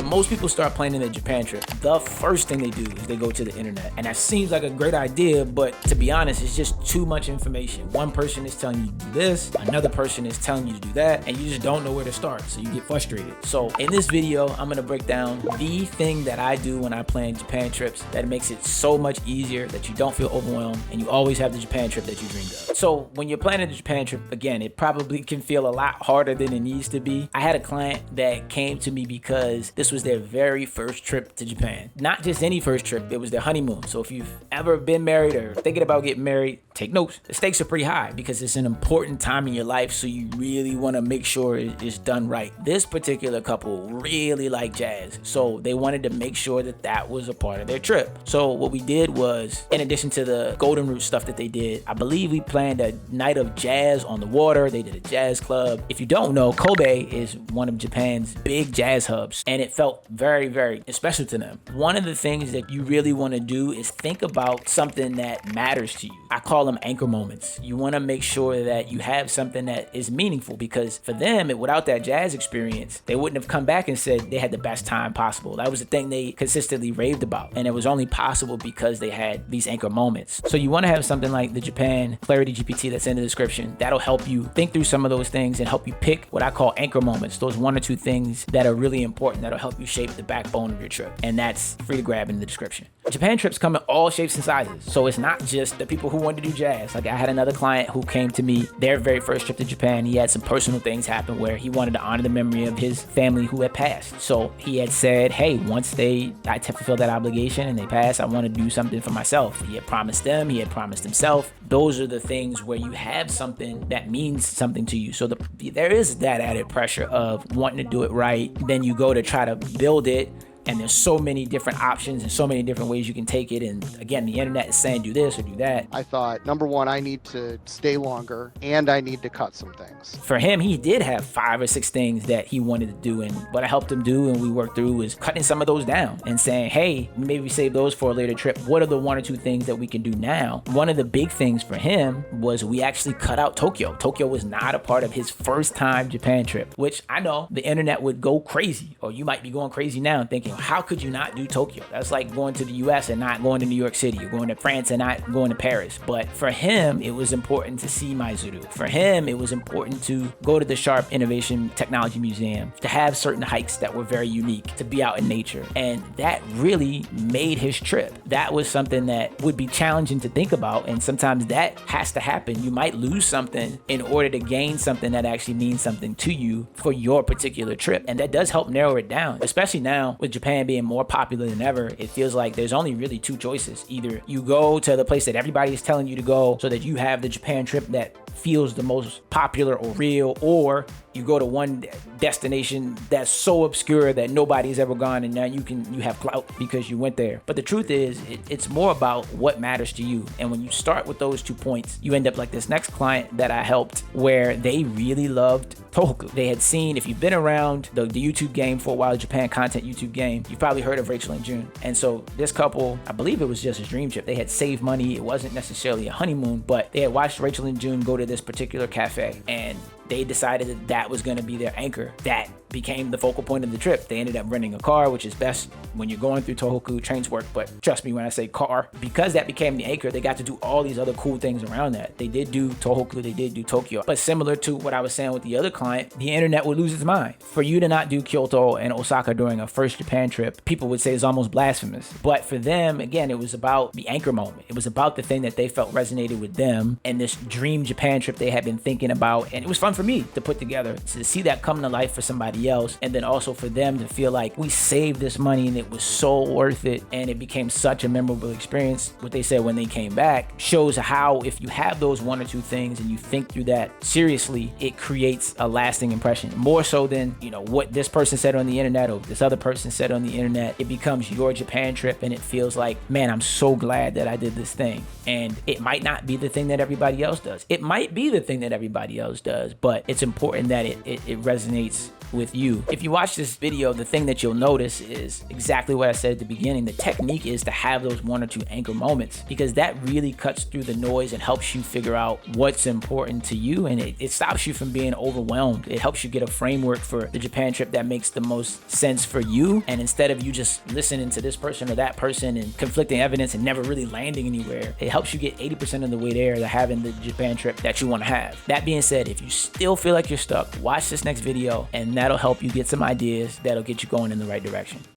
most people start planning their Japan trip, the first thing they do is they go to the internet. And that seems like a great idea, but to be honest, it's just too much information. One person is telling you to do this, another person is telling you to do that, and you just don't know where to start, so you get frustrated. So in this video, I'm gonna break down the thing that I do when I plan Japan trips that makes it so much easier that you don't feel overwhelmed and you always have the Japan trip that you dreamed of. So when you're planning the Japan trip, again, it probably can feel a lot harder than it needs to be. I had a client that came to me because this was their very first trip to Japan. Not just any first trip, it was their honeymoon. So if you've ever been married or thinking about getting married, take notes. The stakes are pretty high because it's an important time in your life, so you really want to make sure it's done right. This particular couple really liked jazz, so they wanted to make sure that that was a part of their trip. So what we did was, in addition to the Golden Route stuff that they did, I believe we planned a night of jazz on the water. They did a jazz club. If you don't know, Kobe is one of Japan's big jazz hubs, and it felt very, very special to them. One of the things that you really want to do is think about something that matters to you. I call them anchor moments. You want to make sure that you have something that is meaningful, because for them, without that jazz experience, they wouldn't have come back and said they had the best time possible. That was the thing they consistently raved about, and it was only possible because they had these anchor moments. So you want to have something like the Japan Clarity GPT that's in the description. That'll help you think through some of those things and help you pick what I call anchor moments, those 1 or 2 things that are really important that'll help you shape the backbone of your trip. And that's free to grab in the description. Japan trips come in all shapes and sizes, so it's not just the people who want to do jazz. Like, I had another client who came to me, their very first trip to Japan. He had some personal things happen where he wanted to honor the memory of his family who had passed. So he had said, hey, once I fulfill that obligation and they pass, I want to do something for myself. He had promised them, he had promised himself. Those are the things where you have something that means something to you. So there is that added pressure of wanting to do it right. Then you go to try to build it, and there's so many different options and so many different ways you can take it. And again, the internet is saying do this or do that. I thought, number one, I need to stay longer and I need to cut some things. For him, he did have 5 or 6 things that he wanted to do. And what I helped him do and we worked through was cutting some of those down and saying, hey, maybe we save those for a later trip. What are the 1 or 2 things that we can do now? One of the big things for him was we actually cut out Tokyo. Tokyo was not a part of his first time Japan trip, which I know the internet would go crazy, or you might be going crazy now and thinking, how could you not do Tokyo? That's like going to the US and not going to New York City, or going to France and not going to Paris. But for him, it was important to see Maizuru. For him, it was important to go to the Sharp Innovation Technology Museum, to have certain hikes that were very unique, to be out in nature. And that really made his trip. That was something that would be challenging to think about, and sometimes that has to happen. You might lose something in order to gain something that actually means something to you for your particular trip. And that does help narrow it down, especially now with Japan being more popular than ever. It feels like there's only really 2 choices. Either you go to the place that everybody is telling you to go so that you have the Japan trip that feels the most popular or real, or you go to one destination that's so obscure that nobody's ever gone, and now you have clout because you went there. But the truth is, it's more about what matters to you. And when you start with those 2 points, you end up like this next client that I helped, where they really loved Tohoku. They had seen, if you've been around the YouTube game for a while, Japan content YouTube game, you've probably heard of Rachel and June. And so this couple, I believe it was just a dream trip. They had saved money. It wasn't necessarily a honeymoon, but they had watched Rachel and June go to this particular cafe, and they decided that that was going to be their anchor. That became the focal point of the trip. They ended up renting a car, which is best when you're going through Tohoku. Trains work, but trust me when I say car. Because that became the anchor, they got to do all these other cool things around that. They did do Tohoku, they did do Tokyo. But similar to what I was saying with the other client, the internet would lose its mind. For you to not do Kyoto and Osaka during a first Japan trip, people would say it's almost blasphemous. But for them, again, it was about the anchor moment. It was about the thing that they felt resonated with them and this dream Japan trip they had been thinking about. And it was fun for me to put together, to see that come to life for somebody else, and then also for them to feel like we saved this money and it was so worth it, and it became such a memorable experience. What they said when they came back shows how if you have those 1 or 2 things and you think through that seriously, it creates a lasting impression, more so than, you know, what this person said on the internet or this other person said on the internet. It becomes your Japan trip, and it feels like, man, I'm so glad that I did this thing. And it might not be the thing that everybody else does. It might be the thing that everybody else does, but it's important that it resonates with you. If you watch this video, the thing that you'll notice is exactly what I said at the beginning. The technique is to have those 1 or 2 anchor moments, because that really cuts through the noise and helps you figure out what's important to you, and it stops you from being overwhelmed. It helps you get a framework for the Japan trip that makes the most sense for you, and instead of you just listening to this person or that person and conflicting evidence and never really landing anywhere, it helps you get 80% of the way there to having the Japan trip that you want to have. That being said, if you still feel like you're stuck, watch this next video and that'll help you get some ideas that'll get you going in the right direction.